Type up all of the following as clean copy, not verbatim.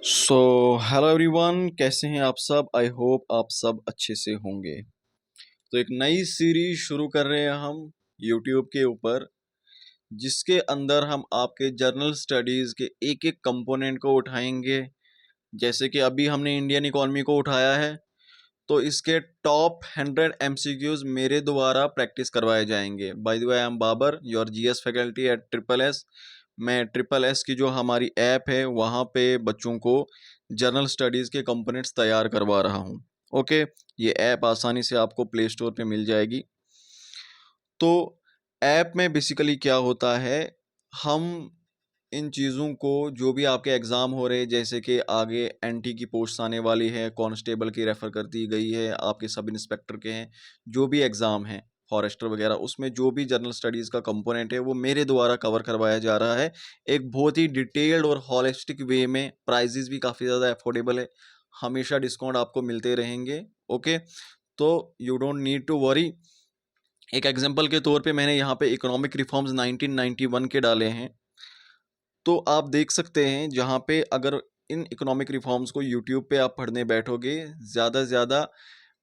So hello everyone, कैसे हैं आप सब। आई होप आप सब अच्छे से होंगे। तो एक नई सीरीज शुरू कर रहे हैं हम यूट्यूब के ऊपर, जिसके अंदर हम आपके जर्नल स्टडीज़ के एक एक कंपोनेंट को उठाएंगे। जैसे कि अभी हमने इंडियन इकोनॉमी को उठाया है, तो इसके टॉप 100 एमसीक्यूज मेरे द्वारा प्रैक्टिस करवाए जाएंगे। By the way, I am Babar, your GS faculty at triple S. मैं ट्रिपल एस की जो हमारी ऐप है वहाँ पे बच्चों को जर्नल स्टडीज़ के कंपोनेंट्स तैयार करवा रहा हूँ। ओके, ये ऐप आसानी से आपको प्ले स्टोर पे मिल जाएगी। तो ऐप में बेसिकली क्या होता है, हम इन चीज़ों को, जो भी आपके एग्ज़ाम हो रहे हैं, जैसे कि आगे एनटी की पोस्ट आने वाली है, कांस्टेबल की रेफ़र कर दी गई है, आपके सब इंस्पेक्टर के हैं, जो भी एग्ज़ाम हैं, फॉरेस्टर वगैरह, उसमें जो भी जर्नल स्टडीज़ का कंपोनेंट है वो मेरे द्वारा कवर करवाया जा रहा है एक बहुत ही डिटेल्ड और हॉलिस्टिक वे में। प्राइजेज़ भी काफ़ी ज़्यादा अफोर्डेबल है, हमेशा डिस्काउंट आपको मिलते रहेंगे। ओके, तो you don't need to worry. एक एग्जांपल के तौर पे मैंने यहाँ पे इकोनॉमिक रिफॉर्म्स 1991 के डाले हैं। तो आप देख सकते हैं, जहाँ पे अगर इन इकोनॉमिक रिफॉर्म्स को यूट्यूब पे आप पढ़ने बैठोगे, ज़्यादा से ज़्यादा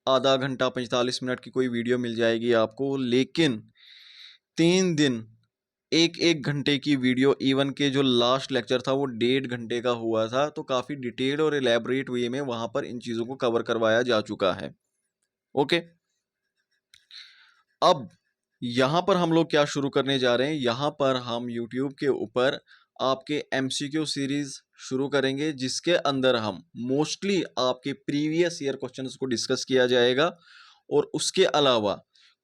आधा घंटा 45 मिनट की कोई वीडियो मिल जाएगी आपको। लेकिन 3 दिन एक एक घंटे की वीडियो, इवन के जो लास्ट लेक्चर था वो 1.5 घंटे का हुआ था। तो काफ़ी डिटेल्ड और एलेबरेट वे में वहाँ पर इन चीज़ों को कवर करवाया जा चुका है। ओके, अब यहाँ पर हम लोग क्या शुरू करने जा रहे हैं, यहाँ पर हम यूट्यूब के ऊपर आपके एमसीक्यू सीरीज शुरू करेंगे, जिसके अंदर हम मोस्टली आपके प्रीवियस ईयर क्वेश्चंस को डिस्कस किया जाएगा। और उसके अलावा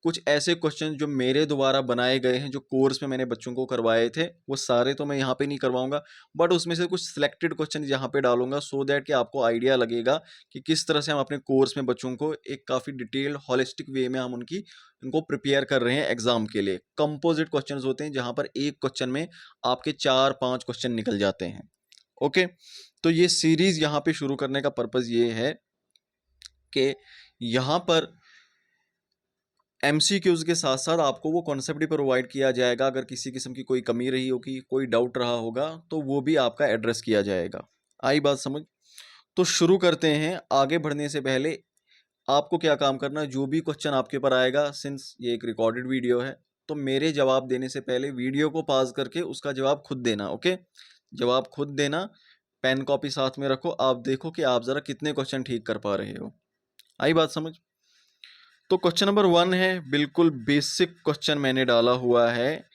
कुछ ऐसे क्वेश्चन जो मेरे द्वारा बनाए गए हैं, जो कोर्स में मैंने बच्चों को करवाए थे, वो सारे तो मैं यहाँ पे नहीं करवाऊंगा, बट उसमें से कुछ सिलेक्टेड क्वेश्चन यहाँ पे डालूंगा, सो दैट कि आपको आइडिया लगेगा कि किस तरह से हम अपने कोर्स में बच्चों को एक काफ़ी डिटेल्ड हॉलिस्टिक वे में हम इनको प्रिपेयर कर रहे हैं एग्जाम के लिए। कंपोजिट क्वेश्चंस होते हैं, जहां पर एक क्वेश्चन में आपके 4-5 क्वेश्चन निकल जाते हैं। ओके, तो ये सीरीज यहाँ पे शुरू करने का पर्पज ये है कि यहाँ पर एमसीक्यूज के साथ साथ आपको वो कॉन्सेप्ट भी प्रोवाइड किया जाएगा। अगर किसी किस्म की कोई कमी रही होगी, कोई डाउट रहा होगा, तो वो भी आपका एड्रेस किया जाएगा। आई बात समझ? तो शुरू करते हैं। आगे बढ़ने से पहले आपको क्या काम करना है, जो भी क्वेश्चन आपके पर आएगा, सिंस ये एक रिकॉर्डेड वीडियो है, तो मेरे जवाब देने से पहले वीडियो को पॉज करके उसका जवाब खुद देना। ओके, जवाब खुद देना, पेन कॉपी साथ में रखो, आप देखो कि आप ज़रा कितने क्वेश्चन ठीक कर पा रहे हो। आई बात समझ? तो क्वेश्चन नंबर 1 है, बिल्कुल बेसिक क्वेश्चन मैंने डाला हुआ है।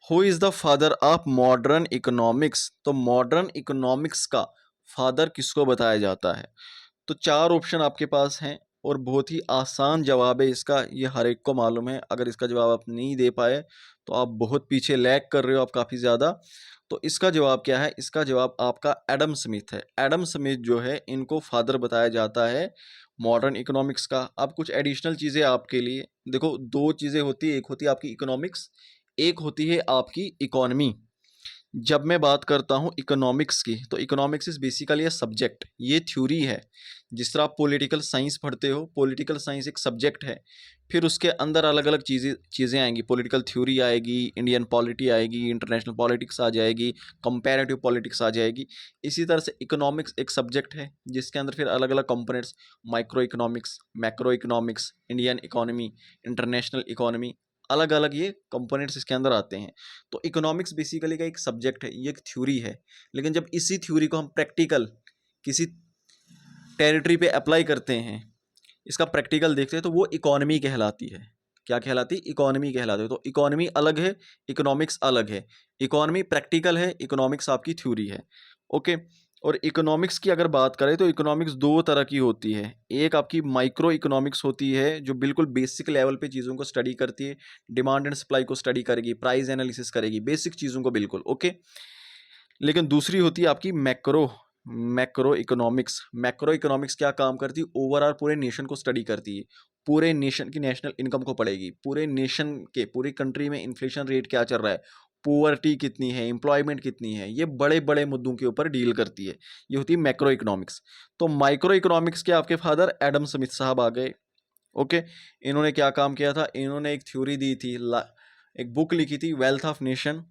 Who is the father of modern economics? तो मॉडर्न इकोनॉमिक्स का फादर किसको बताया जाता है? तो 4 ऑप्शन आपके पास हैं और बहुत ही आसान जवाब है इसका, ये हर एक को मालूम है। अगर इसका जवाब आप नहीं दे पाए तो आप बहुत पीछे लैग कर रहे हो, आप काफ़ी ज़्यादा। तो इसका जवाब क्या है? इसका जवाब आपका एडम स्मिथ है। एडम स्मिथ जो है, इनको फादर बताया जाता है मॉडर्न इकोनॉमिक्स का। अब कुछ एडिशनल चीज़ें आपके लिए, देखो 2 चीज़ें होती है, एक होती है आपकी इकोनॉमिक्स, एक होती है आपकी इकोनॉमी। जब मैं बात करता हूँ इकोनॉमिक्स की, तो economics is basically a subject, ये थ्योरी है। जिस तरह आप पॉलिटिकल साइंस पढ़ते हो, पॉलिटिकल साइंस एक सब्जेक्ट है, फिर उसके अंदर अलग अलग चीज़ें आएंगी। पॉलिटिकल थ्योरी आएगी, इंडियन पॉलिटी आएगी, इंटरनेशनल पॉलिटिक्स आ जाएगी, कंपैरेटिव पॉलिटिक्स आ जाएगी। इसी तरह से इकोनॉमिक्स एक सब्जेक्ट है, जिसके अंदर फिर अलग अलग components, micro economics, macro economics, Indian economy, international economy, अलग अलग ये कंपोनेंट्स इसके अंदर आते हैं। तो इकोनॉमिक्स बेसिकली का एक सब्जेक्ट है, ये एक थ्योरी है। लेकिन जब इसी थ्योरी को हम प्रैक्टिकल किसी टेरिटरी पे अप्लाई करते हैं, इसका प्रैक्टिकल देखते हैं, तो वो इकोनॉमी कहलाती है। क्या कहलाती? इकोनॉमी कहलाती है। तो इकोनॉमी अलग है, इकोनॉमिक्स अलग है। इकोनॉमी प्रैक्टिकल है, इकोनॉमिक्स आपकी थ्योरी है। ओके, और इकोनॉमिक्स की अगर बात करें तो इकोनॉमिक्स 2 तरह की होती है। एक आपकी माइक्रो इकोनॉमिक्स होती है, जो बिल्कुल बेसिक लेवल पे चीज़ों को स्टडी करती है, डिमांड एंड सप्लाई को स्टडी करेगी, प्राइस एनालिसिस करेगी, बेसिक चीज़ों को बिल्कुल। ओके, लेकिन दूसरी होती है आपकी macro macro economics. Macro economics क्या काम करती है? ओवरऑल पूरे नेशन को स्टडी करती है, पूरे नेशन की नेशनल इनकम को पढ़ेगी, पूरे नेशन के, पूरी कंट्री में इन्फ्लेशन रेट क्या चल रहा है, पुअर्टी कितनी है, एम्प्लॉयमेंट कितनी है, ये बड़े बड़े मुद्दों के ऊपर डील करती है। ये होती है मैक्रो इकोनॉमिक्स। तो माइक्रो इकोनॉमिक्स के आपके फादर एडम स्मिथ साहब आ गए। ओके, इन्होंने क्या काम किया था? इन्होंने एक थ्योरी दी थी, एक बुक लिखी थी, वेल्थ ऑफ नेशन।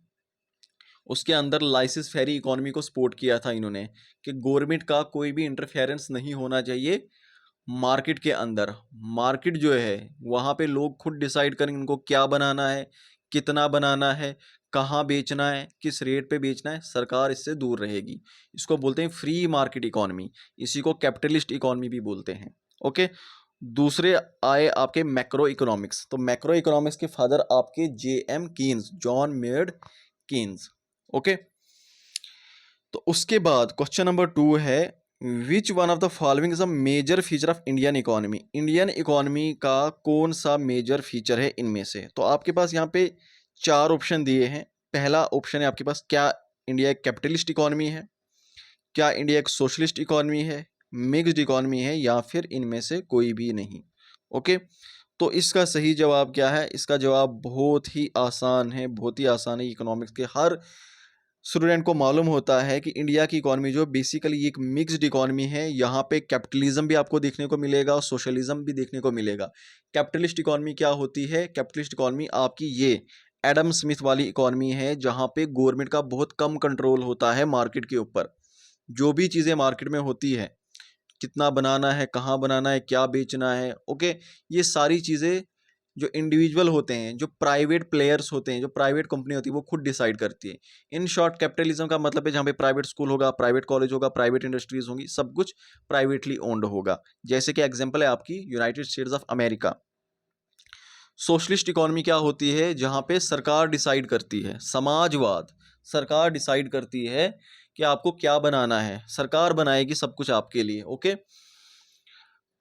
उसके अंदर लाइसेंस फेरी इकोनॉमी को सपोर्ट किया था इन्होंने कि गवर्नमेंट का कोई भी इंटरफेरेंस नहीं होना चाहिए मार्केट के अंदर। मार्केट जो है वहाँ पे लोग खुद डिसाइड करें इनको क्या बनाना है, कितना बनाना है, कहाँ बेचना है, किस रेट पे बेचना है, सरकार इससे दूर रहेगी। इसको बोलते हैं फ्री मार्केट इकोनॉमी, इसी को कैपिटलिस्ट इकोनॉमी भी बोलते हैं। ओके, दूसरे आए आपके मैक्रो इकोनॉमिक्स। तो मैक्रो इकोनॉमिक्स के फादर आपके JM Keynes, John Maynard Keynes. Okay, तो उसके बाद क्वेश्चन नंबर 2 है, which one of the following is a major feature of Indian economy. Indian economy का कौन सा मेजर फीचर है इनमें से। तो आपके पास यहाँ पे 4 ऑप्शन दिए हैं। पहला ऑप्शन है आपके पास, क्या इंडिया एक कैपिटलिस्ट इकोनॉमी है, क्या इंडिया एक सोशलिस्ट इकोनॉमी है, मिक्स्ड इकोनॉमी है, या फिर इनमें से कोई भी नहीं। ओके, तो इसका सही जवाब क्या है। इसका जवाब बहुत ही आसान है, बहुत ही आसान है। इकोनॉमिक्स के हर स्टूडेंट को मालूम होता है कि इंडिया की इकोनॉमी जो बेसिकली एक मिक्स्ड इकोनॉमी है। यहाँ पे कैपिटलिज्म भी आपको देखने को मिलेगा और सोशलिज्म भी देखने को मिलेगा। कैपिटलिस्ट इकोनॉमी क्या होती है, कैपिटलिस्ट इकोनॉमी आपकी ये एडम स्मिथ वाली इकोनॉमी है, जहाँ पे गवर्नमेंट का बहुत कम कंट्रोल होता है मार्केट के ऊपर। जो भी चीज़ें मार्केट में होती है, कितना बनाना है, कहाँ बनाना है, क्या बेचना है, ओके, ये सारी चीज़ें जो इंडिविजुअल होते हैं, जो प्राइवेट प्लेयर्स होते हैं, जो प्राइवेट कंपनी होती है, वो खुद डिसाइड करती है। इन शॉर्ट कैपिटलिज्म का मतलब है जहाँ पे प्राइवेट स्कूल होगा, प्राइवेट कॉलेज होगा, प्राइवेट इंडस्ट्रीज होंगी, सब कुछ प्राइवेटली ओन्ड होगा। जैसे कि एग्जांपल है आपकी United states of America. Socialist economy क्या होती है, जहाँ पे सरकार डिसाइड करती है। समाजवाद, सरकार डिसाइड करती है कि आपको क्या बनाना है, सरकार बनाएगी सब कुछ आपके लिए। ओके,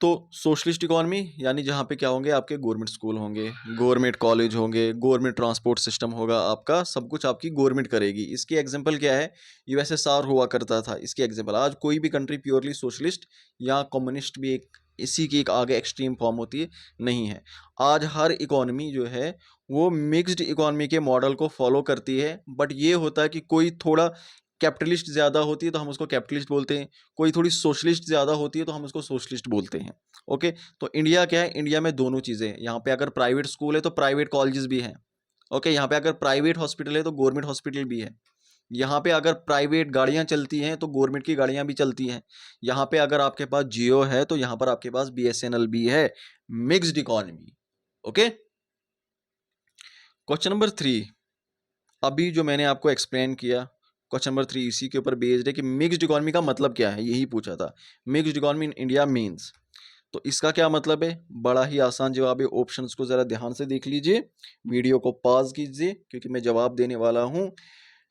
तो सोशलिस्ट इकोनॉमी यानी जहाँ पे क्या होंगे, आपके गवर्नमेंट स्कूल होंगे, गवर्नमेंट कॉलेज होंगे, गवर्नमेंट ट्रांसपोर्ट सिस्टम होगा, आपका सब कुछ आपकी गवर्नमेंट करेगी। इसकी एग्जांपल क्या है, USSR हुआ करता था, इसकी एग्जांपल। आज कोई भी कंट्री प्योरली सोशलिस्ट या कम्युनिस्ट भी एक इसी की एक आगे एक्सट्रीम फॉर्म होती है, नहीं है। आज हर इकोनॉमी जो है वो मिक्स्ड इकोनॉमी के मॉडल को फॉलो करती है। बट ये होता है कि कोई थोड़ा कैपिटलिस्ट ज़्यादा होती है तो हम उसको कैपिटलिस्ट बोलते हैं, कोई थोड़ी सोशलिस्ट ज़्यादा होती है तो हम उसको सोशलिस्ट बोलते हैं। ओके, तो इंडिया क्या है, इंडिया में दोनों चीज़ें हैं। यहाँ पे अगर प्राइवेट स्कूल है तो प्राइवेट कॉलेजेस भी हैं। ओके, यहाँ पे अगर प्राइवेट हॉस्पिटल है तो गवर्नमेंट हॉस्पिटल भी है। यहाँ पे अगर प्राइवेट गाड़ियाँ चलती हैं तो गवर्नमेंट की गाड़ियाँ भी चलती हैं। यहाँ पे अगर आपके पास जियो है तो यहाँ पर आपके पास BSNL भी है। Mixed economy. Okay, question number 3, अभी जो मैंने आपको एक्सप्लेन किया, क्वेश्चन नंबर 3 इसी के ऊपर बेस्ड है कि मिक्स्ड इकोनॉमी का मतलब क्या है, यही पूछा था। Mixed economy in India means, तो इसका क्या मतलब है, बड़ा ही आसान जवाब है। ऑप्शंस को ज़रा ध्यान से देख लीजिए, वीडियो को पॉज कीजिए क्योंकि मैं जवाब देने वाला हूँ।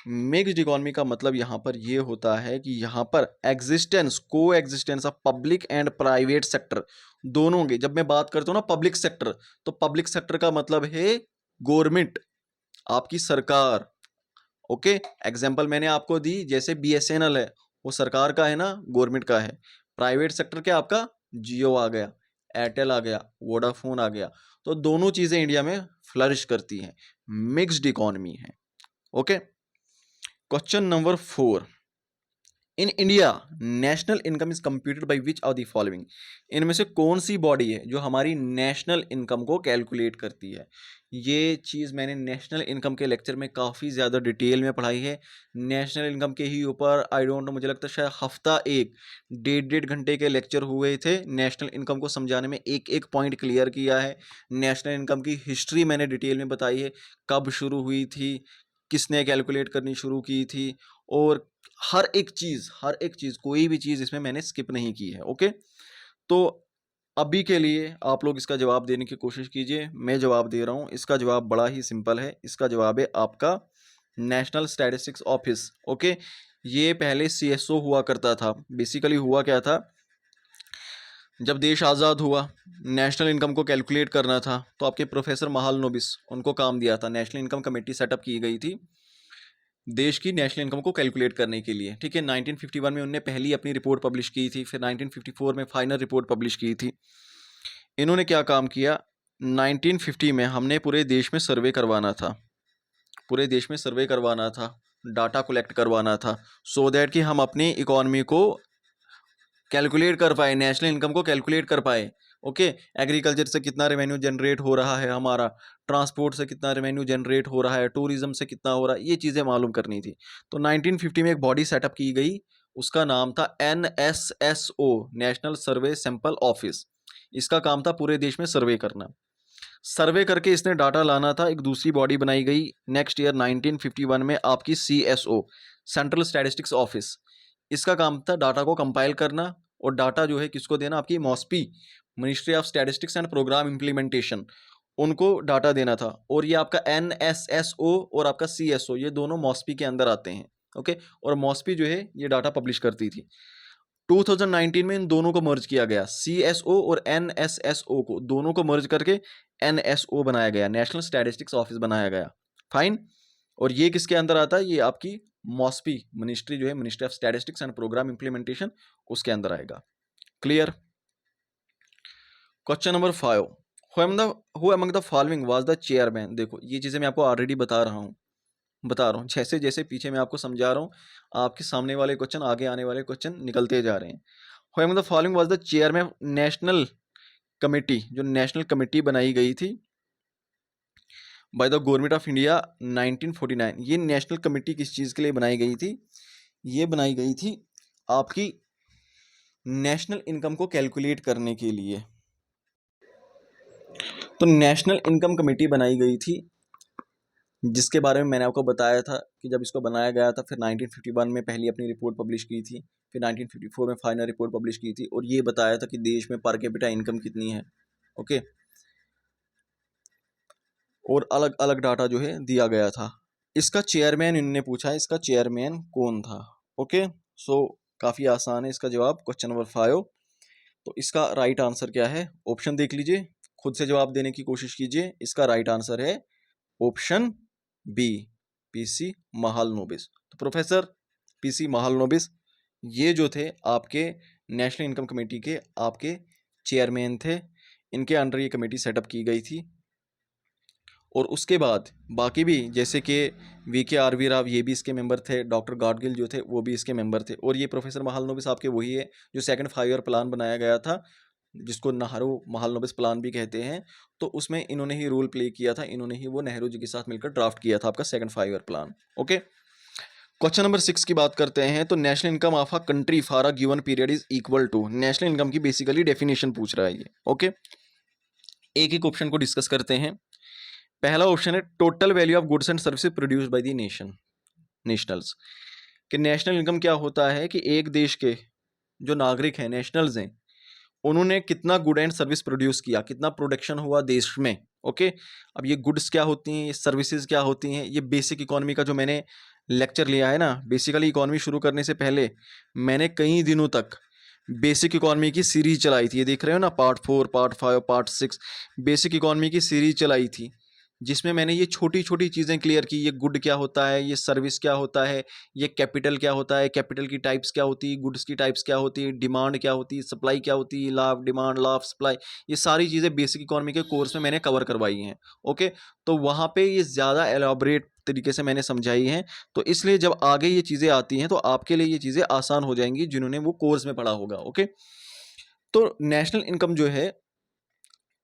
मिक्स्ड इकोनॉमी का मतलब यहाँ पर ये होता है कि यहाँ पर एग्जिस्टेंस, को existence of public and private sector दोनों होंगे। जब मैं बात करता हूँ ना पब्लिक सेक्टर, तो पब्लिक सेक्टर का मतलब है गवर्नमेंट, आपकी सरकार। ओके, एग्जाम्पल मैंने आपको दी, जैसे BSNL है वो सरकार का है ना, गवर्नमेंट का है। प्राइवेट सेक्टर क्या आपका, जियो आ गया, एयरटेल आ गया, वोडाफोन आ गया। तो दोनों चीजें इंडिया में फ्लरिश करती हैं, मिक्स्ड इकोनॉमी है। Okay, question number 4, in India national income is computed by which of the following. इनमें से कौन सी बॉडी है जो हमारी नेशनल इनकम को कैलकुलेट करती है। ये चीज़ मैंने नेशनल इनकम के लेक्चर में काफ़ी ज़्यादा डिटेल में पढ़ाई है। नेशनल इनकम के ही ऊपर आई डोंट नो, मुझे लगता है शायद हफ्ता एक 1.5 घंटे के लेक्चर हुए थे। नेशनल इनकम को समझाने में एक एक पॉइंट क्लियर किया है। नेशनल इनकम की हिस्ट्री मैंने डिटेल में बताई है, कब शुरू हुई थी, किसने कैलकुलेट करनी शुरू की थी, और हर एक चीज़ कोई भी चीज़ इसमें मैंने स्किप नहीं की है। ओके, तो अभी के लिए आप लोग इसका जवाब देने की कोशिश कीजिए। मैं जवाब दे रहा हूँ, इसका जवाब बड़ा ही सिंपल है। इसका जवाब है आपका नेशनल स्टैटिस्टिक्स ऑफिस। ओके, ये पहले CSO हुआ करता था। बेसिकली हुआ क्या था, जब देश आज़ाद हुआ, नेशनल इनकम को कैलकुलेट करना था, तो आपके प्रोफेसर महालनोबिस उनको काम दिया था। नेशनल इनकम कमेटी सेटअप की गई थी देश की नेशनल इनकम को कैलकुलेट करने के लिए। ठीक है, 1951 में उन्होंने पहली अपनी रिपोर्ट पब्लिश की थी, फिर 1954 में फाइनल रिपोर्ट पब्लिश की थी। इन्होंने क्या काम किया, 1950 में हमने पूरे देश में सर्वे करवाना था, पूरे देश में सर्वे करवाना था, डाटा कलेक्ट करवाना था, सो दैट कि हम अपनी इकोनॉमी को कैलकुलेट कर पाए, नेशनल इनकम को कैलकुलेट कर पाए। ओके, एग्रीकल्चर से कितना रेवेन्यू जनरेट हो रहा है हमारा, ट्रांसपोर्ट से कितना रेवेन्यू जनरेट हो रहा है, टूरिज्म से कितना हो रहा है, ये चीज़ें मालूम करनी थी। तो 1950 में एक बॉडी सेटअप की गई, उसका नाम था NSSO, नेशनल सर्वे सैंपल ऑफिस। इसका काम था पूरे देश में सर्वे करना। सर्वे करके इसने डाटा लाना था। एक दूसरी बॉडी बनाई गई नेक्स्ट ईयर 1951 में, आपकी CSO, सेंट्रल स्टैटिस्टिक्स ऑफिस। इसका काम था डाटा को कंपाइल करना, और डाटा जो है किसको देना, आपकी MOSPI, ministry of statistics and programme implementation, उनको डाटा देना था। और ये आपका NSSO और आपका CSO, ये दोनों MOSPI के अंदर आते हैं। ओके, और MOSPI जो है ये डाटा पब्लिश करती थी। 2019 में इन दोनों को मर्ज किया गया, CSO और NSSO को दोनों को मर्ज करके NSO बनाया गया, नेशनल स्टैटिस्टिक्स ऑफिस बनाया गया। फाइन। और ये किसके अंदर आता है, ये आपकी MOSPI मिनिस्ट्री जो है, ministry of statistics and programme implementation, उसके अंदर आएगा। Clear. Question number 5, who among the following was the chairman. देखो ये चीजें मैं आपको ऑलरेडी बता रहा हूँ, जैसे जैसे पीछे मैं आपको समझा रहा हूँ, आपके सामने वाले क्वेश्चन, आगे आने वाले क्वेश्चन निकलते जा रहे हैं। Who among the following was the chairman national committee, जो नेशनल कमेटी बनाई गई थी by the government of India 1949। ये नेशनल कमेटी किस चीज़ के लिए बनाई गई थी, ये बनाई गई थी आपकी नेशनल इनकम को कैलकुलेट करने के लिए। तो नेशनल इनकम कमेटी बनाई गई थी, जिसके बारे में मैंने आपको बताया था कि जब इसको बनाया गया था, फिर 1951 में पहली अपनी रिपोर्ट पब्लिश की थी, फिर 1954 में फाइनल रिपोर्ट पब्लिश की थी, और ये बताया था कि देश में पर कैपिटा इनकम कितनी है। ओके, और अलग अलग डाटा जो है दिया गया था। इसका चेयरमैन इन्होंने पूछा है, इसका चेयरमैन कौन था। ओके, सो काफ़ी आसान है इसका जवाब, क्वेश्चन नंबर 5। तो इसका राइट आंसर क्या है, ऑप्शन देख लीजिए, खुद से जवाब देने की कोशिश कीजिए। इसका राइट आंसर है ऑप्शन बी, PC महालनोबिस। तो प्रोफेसर PC महालनोबिस ये जो थे आपके नेशनल इनकम कमेटी के आपके चेयरमैन थे, इनके अंडर ये कमेटी सेटअप की गई थी। और उसके बाद बाकी भी, जैसे कि VK राव, ये भी इसके मेंबर थे, डॉक्टर गाडगिल जो थे वो भी इसके मेंबर थे, और ये प्रोफेसर महालनोबिस आपके वही है जो सेकंड 5 ईयर प्लान बनाया गया था, जिसको नेहरू महालनोबिस प्लान भी कहते हैं। तो उसमें इन्होंने ही रोल प्ले किया था, इन्होंने ही वो नेहरू जी के साथ मिलकर ड्राफ्ट किया था आपका second 5 year plan. Okay, question number 6 की बात करते हैं। तो national income of a country for a given period is equal to, national income की बेसिकली डेफिनेशन पूछ रहा है ये। ओके, एक एक ऑप्शन को डिस्कस करते हैं। पहला ऑप्शन है total value of goods and services produced by the nationals. कि नेशनल इनकम क्या होता है कि एक देश के जो नागरिक हैं, नेशनल्स हैं, उन्होंने कितना गुड एंड सर्विस प्रोड्यूस किया, कितना प्रोडक्शन हुआ देश में। ओके, अब ये गुड्स क्या होती हैं, ये सर्विसेज क्या होती हैं, ये बेसिक इकोनॉमी का जो मैंने लेक्चर लिया है ना, बेसिकली इकोनॉमी शुरू करने से पहले मैंने कई दिनों तक बेसिक इकोनॉमी की सीरीज चलाई थी। ये देख रहे हो ना, part 4, part 5, part 6, basic economy की सीरीज चलाई थी, जिसमें मैंने ये छोटी छोटी चीज़ें क्लियर की। ये गुड क्या होता है, ये सर्विस क्या होता है, ये कैपिटल क्या होता है, कैपिटल की टाइप्स क्या होती है, गुड्स की टाइप्स क्या होती है, डिमांड क्या होती है, सप्लाई क्या होती है, law of demand, law of supply, ये सारी चीज़ें बेसिक इकोनॉमी के कोर्स में मैंने कवर करवाई हैं। ओके, तो वहाँ पे ये ज़्यादा एलॉबरेट तरीके से मैंने समझाई हैं, तो इसलिए जब आगे ये चीज़ें आती हैं तो आपके लिए ये चीज़ें आसान हो जाएंगी जिन्होंने वो कोर्स में पढ़ा होगा। ओके, तो नेशनल इनकम जो है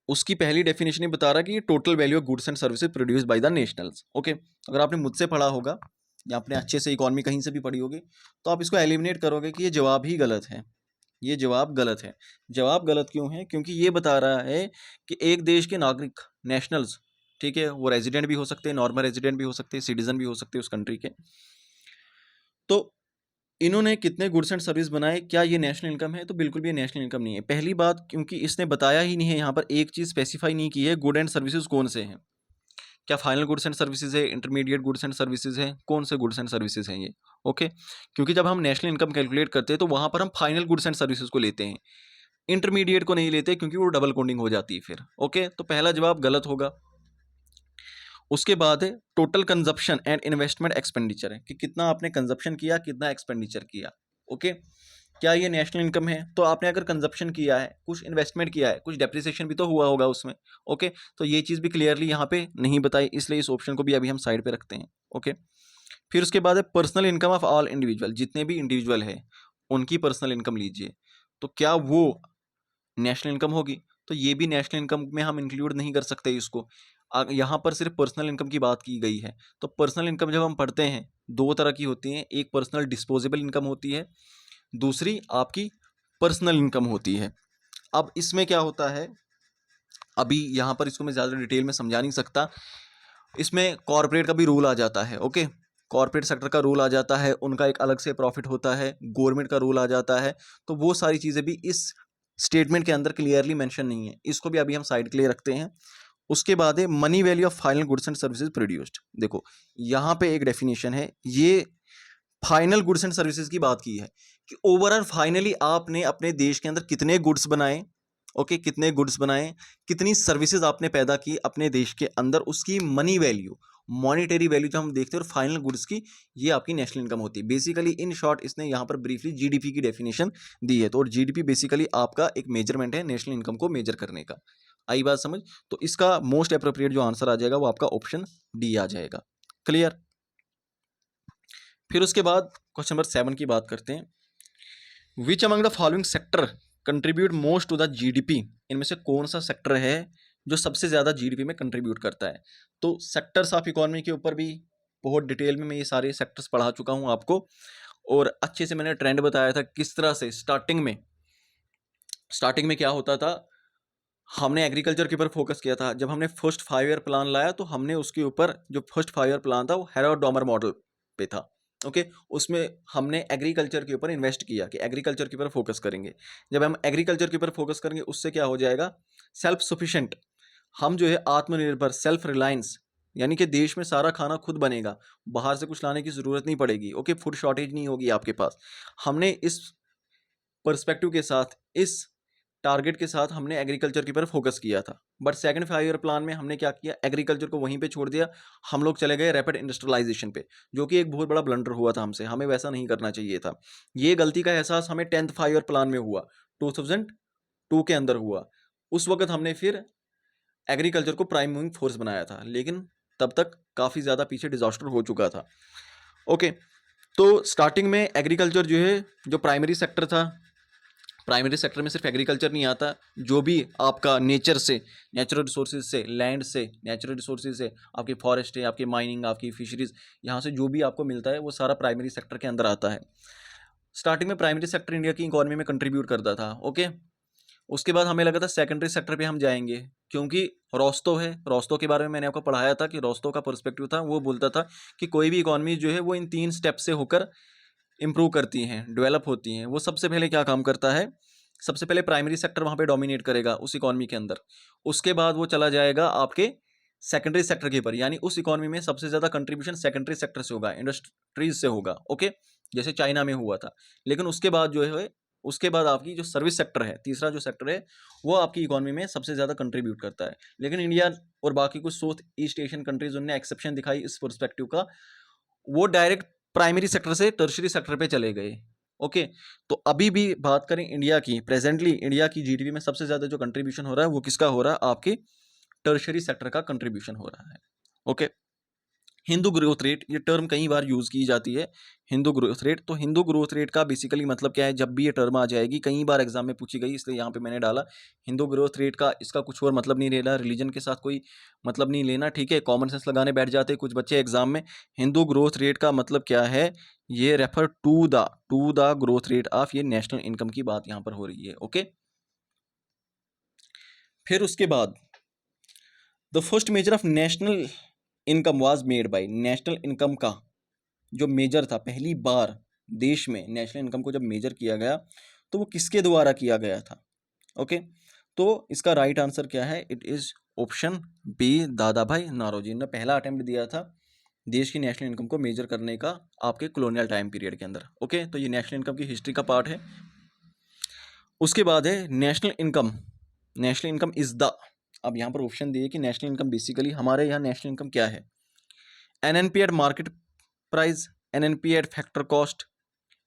उसकी पहली डेफिनेशन ही बता रहा कि ये total value of goods and services produced by the nationals. Okay, अगर आपने मुझसे पढ़ा होगा या आपने अच्छे से इकोनॉमी कहीं से भी पढ़ी होगी, तो आप इसको एलिमिनेट करोगे कि ये जवाब ही गलत है, ये जवाब गलत है। जवाब गलत क्यों है, क्योंकि ये बता रहा है कि एक देश के नागरिक, नेशनल्स, ठीक है, वो रेजिडेंट भी हो सकते हैं, नॉर्मल रेजिडेंट भी हो सकते हैं, सिटीजन भी हो सकते हैं उस कंट्री के। तो इन्होंने कितने गुड्स एंड सर्विस बनाए, क्या ये नेशनल इनकम है? तो बिल्कुल भी ये नेशनल इनकम नहीं है। पहली बात, क्योंकि इसने बताया ही नहीं है, यहाँ पर एक चीज़ स्पेसिफाई नहीं की है, गुड एंड सर्विसेज कौन से हैं, क्या फाइनल गुड्स एंड सर्विसेज है, इंटरमीडिएट गुड्स एंड सर्विसेज है, कौन से गुड्स एंड सर्विसेज हैं ये। ओके, क्योंकि जब हम नेशनल इनकम कैलकुलेट करते हैं तो वहाँ पर हम फाइनल गुड्स एंड सर्विसेज को लेते हैं, इंटरमीडिएट को नहीं लेते, क्योंकि वो डबल काउंटिंग हो जाती है फिर। ओके, तो पहला जवाब गलत होगा। उसके बाद है total consumption and investment expenditure, है कि कितना आपने कंजप्शन किया, कितना एक्सपेंडिचर किया। ओके, क्या ये नेशनल इनकम है? तो आपने अगर कंजप्शन किया है, कुछ इन्वेस्टमेंट किया है, कुछ डेप्रिसिएशन भी तो हुआ होगा उसमें। ओके, तो ये चीज़ भी क्लियरली यहाँ पे नहीं बताई, इसलिए इस ऑप्शन को भी अभी हम साइड पे रखते हैं। ओके, फिर उसके बाद है personal income of all individual, जितने भी इंडिविजुअल है उनकी पर्सनल इनकम लीजिए, तो क्या वो नेशनल इनकम होगी? तो ये भी नेशनल इनकम में हम इंक्लूड नहीं कर सकते इसको। यहाँ पर सिर्फ पर्सनल इनकम की बात की गई है। तो पर्सनल इनकम जब हम पढ़ते हैं, दो तरह की होती हैं, एक पर्सनल डिस्पोजेबल इनकम होती है, दूसरी आपकी पर्सनल इनकम होती है। अब इसमें क्या होता है, अभी यहाँ पर इसको मैं ज़्यादा डिटेल में समझा नहीं सकता, इसमें कॉर्पोरेट का भी रूल आ जाता है। ओके, कॉर्पोरेट सेक्टर का रूल आ जाता है, उनका एक अलग से प्रॉफिट होता है, गवर्नमेंट का रूल आ जाता है। तो वो सारी चीज़ें भी इस स्टेटमेंट के अंदर क्लियरली मेंशन नहीं है, इसको भी अभी हम साइड के लिए रखते हैं। उसके बाद है money value of final goods and services produced. देखो यहाँ पे एक डेफिनेशन है, ये फाइनल गुड्स एंड सर्विसेज की बात की है कि ओवरऑल फाइनली आपने अपने देश के अंदर कितने गुड्स बनाए, ओके, कितने गुड्स बनाए, कितनी सर्विसेज आपने पैदा की अपने देश के अंदर, उसकी मनी वैल्यू, मॉनिटरी वैल्यू जो हम देखते हैं, और फाइनल गुड्स की, ये आपकी नेशनल इनकम होती है। बेसिकली इन शॉर्ट इसने यहाँ पर ब्रीफली जीडीपी की डेफिनेशन दी है। तो और जीडीपी बेसिकली आपका एक मेजरमेंट है नेशनल इनकम को मेजर करने का। आई बात समझ? तो इसका मोस्ट अप्रोप्रिएट जो आंसर आ जाएगा वो आपका ऑप्शन डी आ जाएगा। क्लियर? फिर उसके बाद क्वेश्चन नंबर 7 की बात करते हैं। Which among the following sector contribute most to the GDP? इनमें से कौन सा सेक्टर है जो सबसे ज़्यादा जीडीपी में कंट्रीब्यूट करता है? तो सेक्टर्स ऑफ इकोनॉमी के ऊपर भी बहुत डिटेल में मैं ये सारे सेक्टर्स पढ़ा चुका हूँ आपको, और अच्छे से मैंने ट्रेंड बताया था किस तरह से स्टार्टिंग में क्या होता था। हमने एग्रीकल्चर के ऊपर फोकस किया था। जब हमने फर्स्ट 5 ईयर प्लान लाया तो हमने उसके ऊपर, जो फर्स्ट 5 ईयर प्लान था वो हेरोड डॉमर मॉडल पे था। ओके, उसमें हमने एग्रीकल्चर के ऊपर इन्वेस्ट किया कि एग्रीकल्चर के ऊपर फोकस करेंगे। जब हम एग्रीकल्चर के ऊपर फोकस करेंगे उससे क्या हो जाएगा, सेल्फ सफिशिएंट, हम जो है आत्मनिर्भर, सेल्फ रिलायंस, यानी कि देश में सारा खाना खुद बनेगा, बाहर से कुछ लाने की ज़रूरत नहीं पड़ेगी। ओके, फूड शॉर्टेज नहीं होगी आपके पास। हमने इस पर्सपेक्टिव के साथ, इस टारगेट के साथ हमने एग्रीकल्चर के ऊपर फोकस किया था। बट सेकंड 5 ईयर प्लान में हमने क्या किया, एग्रीकल्चर को वहीं पे छोड़ दिया, हम लोग चले गए रैपिड इंडस्ट्रियलाइजेशन पे, जो कि एक बहुत बड़ा ब्लंडर हुआ था हमसे, हमें वैसा नहीं करना चाहिए था। ये गलती का एहसास हमें 10th 5 ईयर प्लान में हुआ, 2002 के अंदर हुआ। उस वक्त हमने फिर एग्रीकल्चर को प्राइम मूविंग फोर्स बनाया था, लेकिन तब तक काफ़ी ज़्यादा पीछे डिजास्टर हो चुका था। ओके, तो स्टार्टिंग में एग्रीकल्चर जो है, जो प्राइमरी सेक्टर था, प्राइमरी सेक्टर में सिर्फ एग्रीकल्चर नहीं आता, जो भी आपका नेचर से, नेचुरल रिसोर्सेज से, लैंड से, नेचुरल रिसोर्सेज से, आपकी फॉरेस्ट है, आपकी माइनिंग, आपकी फिशरीज, यहाँ से जो भी आपको मिलता है वो सारा प्राइमरी सेक्टर के अंदर आता है। स्टार्टिंग में प्राइमरी सेक्टर इंडिया की इकोनॉमी में कंट्रीब्यूट करता था। ओके, उसके बाद हमें लगा था सेकेंडरी सेक्टर पे हम जाएंगे, क्योंकि रोस्तो है, रोस्तो के बारे में मैंने आपको पढ़ाया था कि रोस्तो का पर्सपेक्टिव था, वो बोलता था कि कोई भी इकोनॉमी जो है वो इन 3 स्टेप से होकर इंप्रूव करती हैं, डेवलप होती हैं। वो सबसे पहले क्या काम करता है, सबसे पहले प्राइमरी सेक्टर वहाँ पे डोमिनेट करेगा उस इकोनॉमी के अंदर, उसके बाद वो चला जाएगा आपके सेकेंडरी सेक्टर के ऊपर, यानी उस इकोनॉमी में सबसे ज़्यादा कंट्रीब्यूशन सेकेंडरी सेक्टर से होगा, इंडस्ट्रीज से होगा। ओके, जैसे चाइना में हुआ था। लेकिन उसके बाद जो है, उसके बाद आपकी जो सर्विस सेक्टर है, तीसरा जो सेक्टर है, वो आपकी इकोनॉमी में सबसे ज़्यादा कंट्रीब्यूट करता है। लेकिन इंडिया और बाकी कुछ साउथ ईस्ट एशियन कंट्रीज, उनने एक्सेप्शन दिखाई इस पर्सपेक्टिव का, वो डायरेक्ट प्राइमरी सेक्टर से टर्शरी सेक्टर पे चले गए। ओके, तो अभी भी बात करें इंडिया की, प्रेजेंटली इंडिया की जीडीपी में सबसे ज़्यादा जो कंट्रीब्यूशन हो रहा है वो किसका हो रहा है, आपके टर्शरी सेक्टर का कंट्रीब्यूशन हो रहा है। ओके, हिंदू ग्रोथ रेट, ये टर्म कई बार यूज़ की जाती है, हिंदू ग्रोथ रेट। तो हिंदू ग्रोथ रेट का बेसिकली मतलब क्या है, जब भी ये टर्म आ जाएगी, कई बार एग्जाम में पूछी गई, इसलिए यहाँ पे मैंने डाला हिंदू ग्रोथ रेट का। इसका कुछ और मतलब नहीं लेना, रिलीजन के साथ कोई मतलब नहीं लेना, ठीक है, कॉमन सेंस लगाने बैठ जाते हैं कुछ बच्चे एग्जाम में। हिंदू ग्रोथ रेट का मतलब क्या है, ये refer to the growth rate of, ये नेशनल इनकम की बात यहाँ पर हो रही है। ओके, फिर उसके बाद the first measure of national income was made by, national income का जो मेजर था, पहली बार देश में नेशनल इनकम को जब मेजर किया गया तो वो किसके द्वारा किया गया था। ओके, तो इसका राइट आंसर क्या है, इट इज ऑप्शन बी, दादा भाई नारोजी ने पहला अटेम्प्ट दिया था देश की नेशनल इनकम को मेजर करने का आपके कॉलोनियल टाइम पीरियड के अंदर। ओके, तो ये नेशनल इनकम की हिस्ट्री का पार्ट है। उसके बाद है national income, national income is the, अब यहाँ पर ऑप्शन दिए कि नेशनल इनकम बेसिकली हमारे यहाँ नेशनल इनकम क्या है, NNP eight market price, NNP eight factor cost,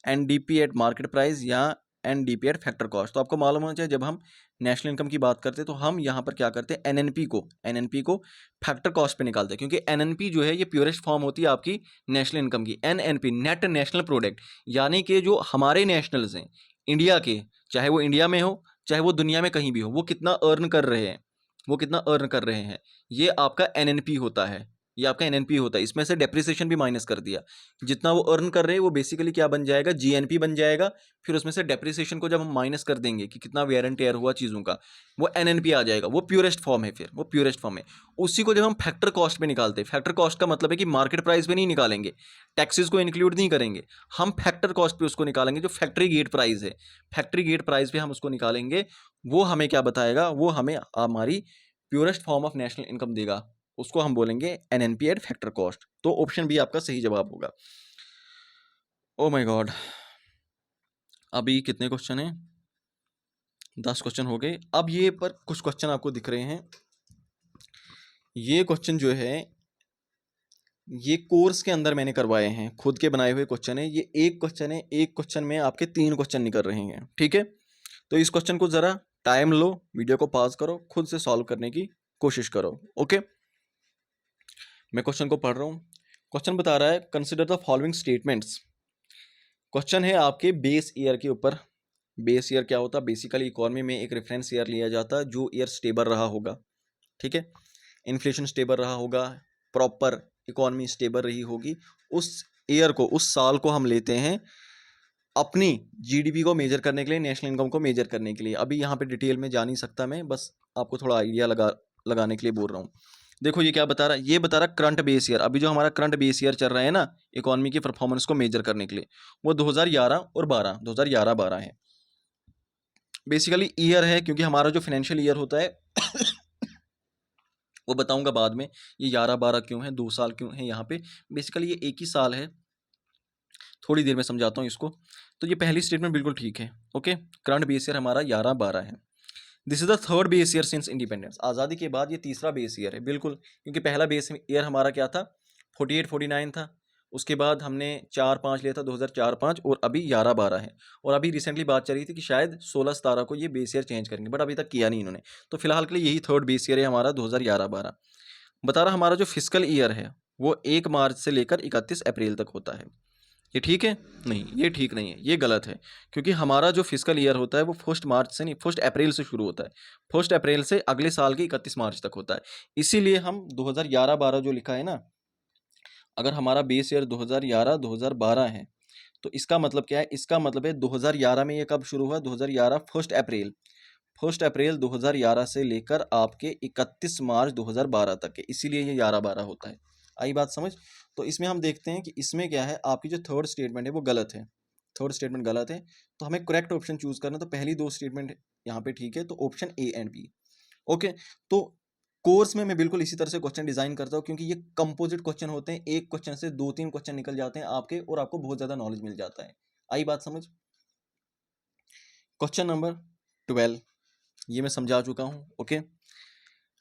NDP at market price, या एनडीपी एट फैक्टर कॉस्ट। तो आपको मालूम होना चाहिए, जब हम नेशनल इनकम की बात करते हैं तो हम यहाँ पर क्या करते हैं, एनएनपी को फैक्टर कॉस्ट पे निकालते हैं, क्योंकि एनएनपी जो है ये प्योरेस्ट फॉर्म होती है आपकी नेशनल इनकम की। एनएनपी नेट नेशनल प्रोडक्ट, यानी कि जो हमारे नेशनल्स हैं इंडिया के, चाहे वो इंडिया में हो चाहे वो दुनिया में कहीं भी हो, वो कितना अर्न कर रहे हैं, वो कितना अर्न कर रहे हैं, ये आपका एनएनपी होता है, ये आपका एनएनपी होता है। इसमें से डेप्रिसिएशन भी माइनस कर दिया, जितना वो अर्न कर रहे हैं वो बेसिकली क्या बन जाएगा, जीएनपी बन जाएगा। फिर उसमें से डेप्रिसिएशन को जब हम माइनस कर देंगे कि कितना वेयर एंड टेयर हुआ चीज़ों का, वो एनएनपी आ जाएगा। वो प्योरेस्ट फॉर्म है, फिर वो प्योरेस्ट फॉर्म है। उसी को जब हम फैक्टर कॉस्ट पे निकालते हैं, फैक्टर कॉस्ट का मतलब है कि मार्केट प्राइस पे नहीं निकालेंगे, टैक्सेस को इंक्लूड नहीं करेंगे, हम फैक्टर कॉस्ट पे उसको निकालेंगे, जो फैक्ट्री गेट प्राइस है, फैक्ट्री गेट प्राइस पे हम उसको निकालेंगे। वो हमें क्या बताएगा, वो हमें हमारी purest form of national income देगा, उसको हम बोलेंगे एनएनपी एट फैक्टर कॉस्ट। तो ऑप्शन बी आपका सही जवाब होगा। ओ माय गॉड, अभी कितने क्वेश्चन हैं, 10 क्वेश्चन हो गए। अब ये पर कुछ क्वेश्चन आपको दिख रहे हैं, ये क्वेश्चन जो है ये कोर्स के अंदर मैंने करवाए हैं, खुद के बनाए हुए क्वेश्चन है। ये एक क्वेश्चन है, एक क्वेश्चन में आपके 3 क्वेश्चन निकल रहे हैं, ठीक है। तो इस क्वेश्चन को जरा टाइम लो, वीडियो को पॉज करो, खुद से सॉल्व करने की कोशिश करो, ओके। मैं क्वेश्चन को पढ़ रहा हूँ। क्वेश्चन बता रहा है consider the following statements. Question है आपके बेस ईयर के ऊपर। बेस ईयर क्या होता है, बेसिकली इकोनॉमी में एक रेफरेंस ईयर लिया जाता है जो ईयर स्टेबल रहा होगा, ठीक है, इन्फ्लेशन स्टेबल रहा होगा, प्रॉपर इकोनॉमी स्टेबल रही होगी, उस ईयर को, उस साल को हम लेते हैं अपनी जीडीपी को मेजर करने के लिए, नेशनल इनकम को मेजर करने के लिए। अभी यहाँ पे डिटेल में जा नहीं सकता मैं, बस आपको थोड़ा आइडिया लगाने के लिए बोल रहा हूँ। देखो ये क्या बता रहा है, ये बता रहा है करंट बेस ईयर। अभी जो हमारा करंट बेस ईयर चल रहा है ना इकोनॉमी की परफॉर्मेंस को मेजर करने के लिए, वो 2011 और 2012 है। बेसिकली ईयर है, क्योंकि हमारा जो फाइनेंशियल ईयर होता है वो बताऊंगा बाद में, ये 11-12 क्यों है, 2 साल क्यों है यहाँ पे, बेसिकली ये एक ही साल है, थोड़ी देर में समझाता हूँ इसको। तो ये पहली स्टेटमेंट बिल्कुल ठीक है, ओके। करंट बेस ईयर हमारा 11-12 है। This is the third base year since independence. आज़ादी के बाद ये तीसरा बेस ईयर है, बिल्कुल, क्योंकि पहला बेस ईयर हमारा क्या था, 48-49 था। उसके बाद हमने 4-5 लिया था, 2004-5, और अभी 11-12 है। और अभी रिसेंटली बात चल रही थी कि शायद 16-17 को ये बेस ईयर चेंज करेंगे, बट अभी तक किया नहीं इन्होंने। तो फिलहाल के लिए यही थर्ड बेस ईयर है हमारा, 2011-12। बता रहा हमारा जो फिजिकल ईयर है वो 1 मार्च से लेकर 31 अप्रैल तक होता है। ये ठीक है? नहीं, ये ठीक नहीं है, ये गलत है। क्योंकि हमारा जो फिजिकल ईयर होता है वो 1 मार्च से नहीं, 1 अप्रैल से शुरू होता है। 1 अप्रैल से अगले साल की 31 मार्च तक होता है। इसीलिए हम 2011-12 जो लिखा है ना, अगर हमारा बेस ईयर 2011-2012 है तो इसका मतलब क्या है, इसका मतलब है 2011 में ये कब शुरू हुआ, 2011 1 अप्रैल, 1 अप्रैल 2011 से लेकर आपके 31 मार्च 2012 तक है, इसीलिए ये 11-12 होता है। आई बात समझ? तो इसमें हम देखते हैं कि इसमें क्या है, आपकी जो थर्ड स्टेटमेंट है वो गलत है, थर्ड स्टेटमेंट गलत है। तो हमें करेक्ट ऑप्शन चूज करना, तो पहली 2 स्टेटमेंट यहाँ पे ठीक है, तो option A and B, okay. तो कोर्स में मैं बिल्कुल इसी तरह से क्वेश्चन डिजाइन करता हूँ, क्योंकि ये कंपोजिट क्वेश्चन होते हैं, एक क्वेश्चन से 2-3 क्वेश्चन निकल जाते हैं आपके, और आपको बहुत ज्यादा नॉलेज मिल जाता है। आई बात समझ? क्वेश्चन नंबर 12 ये मैं समझा चुका हूँ, okay.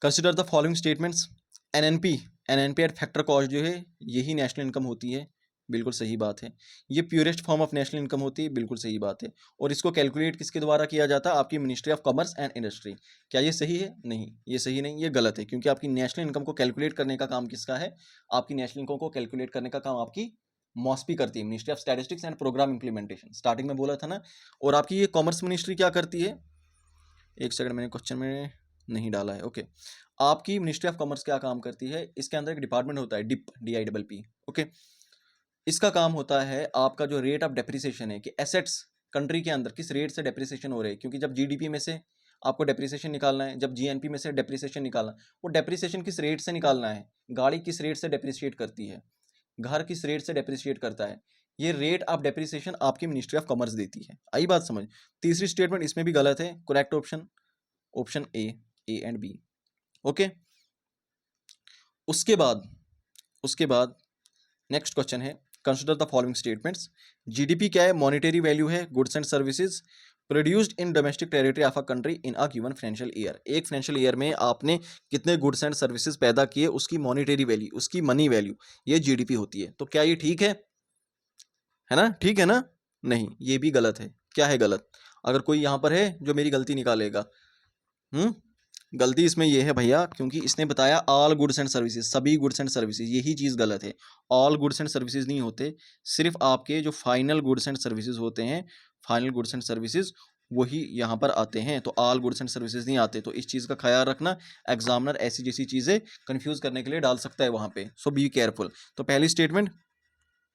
Consider the following statements. NNP, NNP eight factor cost जो है यही नेशनल इनकम होती है, बिल्कुल सही बात है। ये purest form of national income होती है, बिल्कुल सही बात है। और इसको कैलकुलेट किसके द्वारा किया जाता है, आपकी ministry of commerce and industry. क्या ये सही है? नहीं, ये सही नहीं, ये गलत है। क्योंकि आपकी नेशनल इनकम को कैलकुलेट करने का काम किसका है, आपकी नेशनल इनकम को कैलकुलेट करने का काम आपकी मॉस्पी करती है, ministry of statistics and programme implementation. Starting में बोला था ना। और आपकी ये कॉमर्स मिनिस्ट्री क्या करती है, एक सेकंड, मैंने क्वेश्चन में नहीं डाला है, ओके। आपकी मिनिस्ट्री ऑफ कॉमर्स क्या काम करती है, इसके अंदर एक डिपार्टमेंट होता है डिप, DIPP, ओके। इसका काम होता है आपका जो रेट ऑफ डेप्रिसिएशन है, कि एसेट्स कंट्री के अंदर किस रेट से डेप्रिसिएशन हो रहे हैं। क्योंकि जब जीडीपी में से आपको डेप्रिसिएशन निकालना है, जब जीएनपी में से डेप्रिसिएशन निकालना, वो डेप्रिसिएशन किस रेट से निकालना है, गाड़ी किस रेट से डेप्रिशिएट करती है, घर किस रेट से डेप्रिशिएट करता है, ये रेट ऑफ डेप्रिसिएशन आपकी मिनिस्ट्री ऑफ कॉमर्स देती है। आई बात समझ? तीसरी स्टेटमेंट इसमें भी गलत है, correct option option A and B, okay. उसके बाद नेक्स्ट क्वेश्चन है consider the following statements. GDP क्या है, मॉनेटरी वैल्यू है, goods and services produced in domestic territory of a country in a given financial year. एक financial year में आपने कितने गुड्स एंड सर्विसेज पैदा किए, उसकी मॉनेटरी वैल्यू, उसकी मनी वैल्यू, ये जीडीपी होती है। तो क्या ये ठीक है ना? ठीक है ना? नहीं, ये भी गलत है। क्या है गलत? अगर कोई यहाँ पर है जो मेरी गलती निकालेगा। गलती इसमें यह है भैया, क्योंकि इसने बताया ऑल गुड्स एंड सर्विसेज, सभी गुड्स एंड सर्विसेज, यही चीज़ गलत है। ऑल गुड्स एंड सर्विसेज नहीं होते, सिर्फ आपके जो फाइनल गुड्स एंड सर्विसेज होते हैं, फाइनल गुड्स एंड सर्विसेज वही यहाँ पर आते हैं, तो ऑल गुड्स एंड सर्विसेज नहीं आते। तो इस चीज़ का ख्याल रखना, एग्जामिनर ऐसी जैसी चीज़ें कंफ्यूज करने के लिए डाल सकता है वहाँ पे, सो बी केयरफुल। तो पहली स्टेटमेंट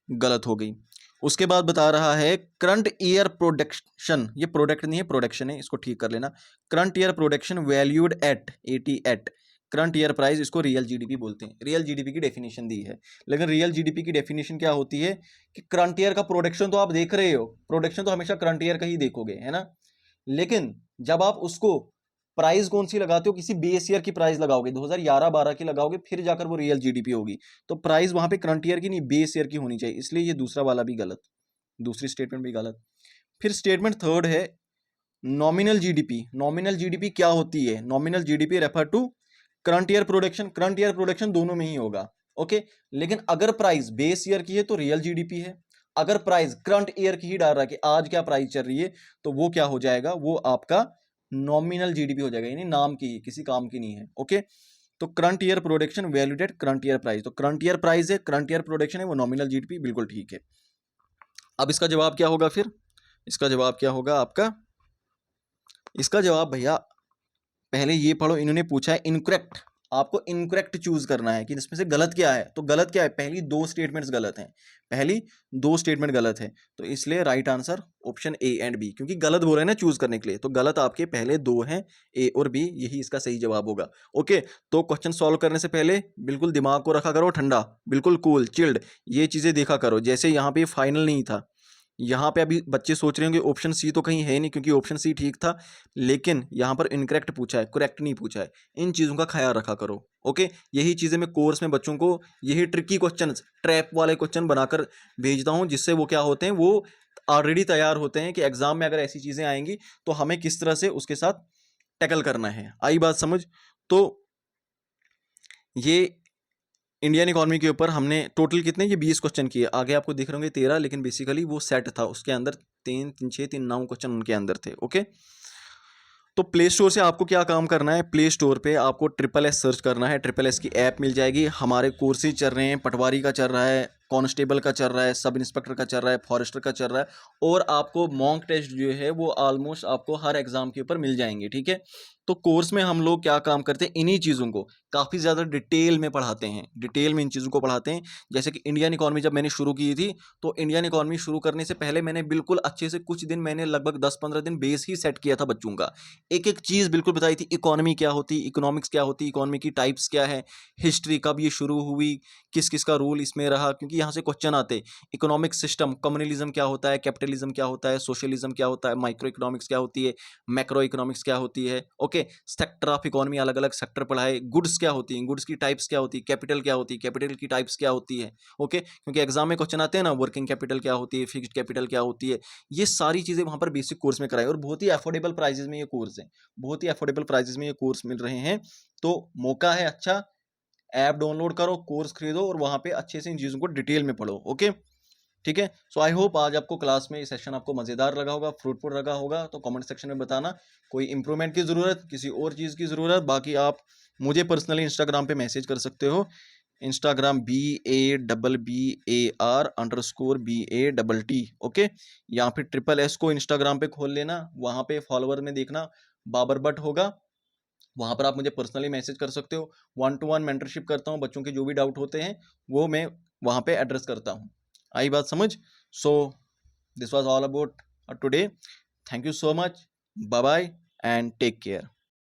गलत हो गई। उसके बाद बता रहा है करंट ईयर प्रोडक्शन, ये प्रोडक्ट नहीं है प्रोडक्शन है, इसको ठीक कर लेना। Current year production valued at 80 at current year price, इसको रियल जीडीपी बोलते हैं। रियल जीडीपी की डेफिनेशन दी है, लेकिन रियल जीडीपी की डेफिनेशन क्या होती है कि करंट ईयर का प्रोडक्शन तो आप देख रहे हो, प्रोडक्शन तो हमेशा करंट ईयर का ही देखोगे, है ना। लेकिन जब आप उसको प्राइस कौन सी लगाते हो, किसी बेस ईयर की प्राइस लगाओगे, 2011-12 की लगाओगे, फिर जाकर वो रियल जीडीपी होगी। तो प्राइस वहां पे करंट ईयर की नहीं, बेस ईयर की होनी चाहिए, इसलिए ये दूसरा वाला भी गलत, दूसरी स्टेटमेंट भी गलत। फिर स्टेटमेंट थर्ड है नॉमिनल जीडीपी। नॉमिनल जीडीपी क्या होती है? Nominal GDP refer to current year production, current year production दोनों में ही होगा, ओके। लेकिन अगर प्राइस बेस ईयर की है तो रियल जीडीपी है, अगर प्राइस करंट ईयर की ही डाल रहा है कि आज क्या प्राइस चल रही है, तो वो क्या हो जाएगा, वो आपका नॉमिनल जीडीपी हो जाएगा, यानी नाम की, किसी काम की नहीं है, ओके। तो current year production valued at current year price, तो करंट ईयर प्राइस है, करंट ईयर प्रोडक्शन है, वो नॉमिनल जीडीपी, बिल्कुल ठीक है। अब इसका जवाब क्या होगा फिर? इसका जवाब क्या होगा आपका? इसका जवाब भैया पहले ये पढ़ो, इन्होंने पूछा है इनकरेक्ट, आपको इनकरेक्ट चूज करना है कि इसमें से गलत क्या है। तो गलत क्या है? पहली दो स्टेटमेंट्स गलत हैं, पहली दो स्टेटमेंट गलत है, तो इसलिए right answer option A and B, क्योंकि गलत बोल रहे हैं ना चूज करने के लिए, तो गलत आपके पहले दो हैं, ए और बी, यही इसका सही जवाब होगा, ओके। तो क्वेश्चन सॉल्व करने से पहले बिल्कुल दिमाग को रखा करो ठंडा, बिल्कुल कूल चिल्ड, ये चीजें देखा करो। जैसे यहाँ पे फाइनल नहीं था, यहाँ पे अभी बच्चे सोच रहे होंगे ऑप्शन सी तो कहीं है नहीं, क्योंकि ऑप्शन सी ठीक था, लेकिन यहाँ पर इनकरेक्ट पूछा है, करेक्ट नहीं पूछा है। इन चीज़ों का ख्याल रखा करो, ओके। यही चीज़ें मैं कोर्स में बच्चों को यही ट्रिकी क्वेश्चन, ट्रैप वाले क्वेश्चन बनाकर भेजता हूँ, जिससे वो क्या होते हैं, वो ऑलरेडी तैयार होते हैं कि एग्जाम में अगर ऐसी चीज़ें आएंगी तो हमें किस तरह से उसके साथ टैकल करना है। आई बात समझ? तो ये इंडियन इकोनॉमी के ऊपर हमने टोटल कितने, ये 20 क्वेश्चन किए, आगे आपको दिख रहे होंगे 13, लेकिन बेसिकली वो सेट था, उसके अंदर 3 6 3 9 क्वेश्चन उनके अंदर थे, ओके। तो प्ले स्टोर से आपको क्या काम करना है, प्ले स्टोर पे आपको ट्रिपल एस सर्च करना है, ट्रिपल एस की ऐप मिल जाएगी। हमारे कोर्सेज चल रहे हैं, पटवारी का चल रहा है, कांस्टेबल का चल रहा है, सब इंस्पेक्टर का चल रहा है, फॉरेस्टर का चल रहा है, और आपको मॉक टेस्ट जो है वो ऑलमोस्ट आपको हर एग्जाम के ऊपर मिल जाएंगे, ठीक है। तो कोर्स में हम लोग क्या काम करते हैं, इन्हीं चीज़ों को काफ़ी ज़्यादा डिटेल में पढ़ाते हैं, डिटेल में इन चीज़ों को पढ़ाते हैं। जैसे कि इंडियन इकोनॉमी जब मैंने शुरू की थी, तो इंडियन इकोनॉमी शुरू करने से पहले मैंने बिल्कुल अच्छे से कुछ दिन, मैंने लगभग 10-15 दिन बेस ही सेट किया था बच्चों का, एक एक चीज़ बिल्कुल बताई थी, इकोनॉमी क्या होती, इकोनॉमिक्स क्या होती, इकोनॉमी की टाइप्स क्या है, हिस्ट्री कब ये शुरू हुई, किस किस का रूल इसमें रहा, क्योंकि यहाँ से क्वेश्चन आते, इकोनॉमिक सिस्टम, कम्युनलिज्म क्या होता है, कैपिटलिज्म क्या होता है, सोशलिज्म क्या होता है, माइक्रो इकोनॉमिक्स क्या होती है, मैक्रो इकोनॉमिक्स क्या होती है, ओके। सेक्टर ऑफ इकोनॉमी, अलग अलग सेक्टर पढ़ाए, गुड्स क्या होती है, गुड्स की टाइप्स क्या होती है, कैपिटल क्या होती है, कैपिटल की टाइप्स क्या होती है, ओके। क्योंकि एग्जाम में क्वेश्चन आते हैं ना, वर्किंग कैपिटल क्या होती है, फिक्स्ड कैपिटल क्या होती है, ये सारी चीज़ें वहाँ पर बेसिक कोर्स में कराई, और बहुत ही अफोर्डेबल प्राइजेस में ये कोर्स है, बहुत ही अफोर्डेबल प्राइजेस में ये कोर्स मिल रहे हैं। तो मौका है अच्छा, ऐप डाउनलोड करो, कोर्स खरीदो, और वहाँ पे अच्छे से इन चीज़ों को डिटेल में पढ़ो, ओके। ठीक है। सो आई होप आज आपको क्लास में ये सेशन आपको मज़ेदार लगा होगा, फ्रूटफुल लगा होगा। तो कमेंट सेक्शन में बताना कोई इंप्रूवमेंट की ज़रूरत, किसी और चीज़ की ज़रूरत। बाकी आप मुझे पर्सनली इंस्टाग्राम पे मैसेज कर सकते हो, इंस्टाग्राम BABBAR_BATT, ओके। या फिर SSS को इंस्टाग्राम पे खोल लेना, वहाँ पे फॉलोवर में देखना बाबर भट्ट होगा, वहाँ पर आप मुझे पर्सनली मैसेज कर सकते हो। 1-to-1 मेंटरशिप करता हूँ, बच्चों के जो भी डाउट होते हैं वो मैं वहाँ पे एड्रेस करता हूँ। आई बात समझ? So this was all about today. Thank you so much, bye bye and take care.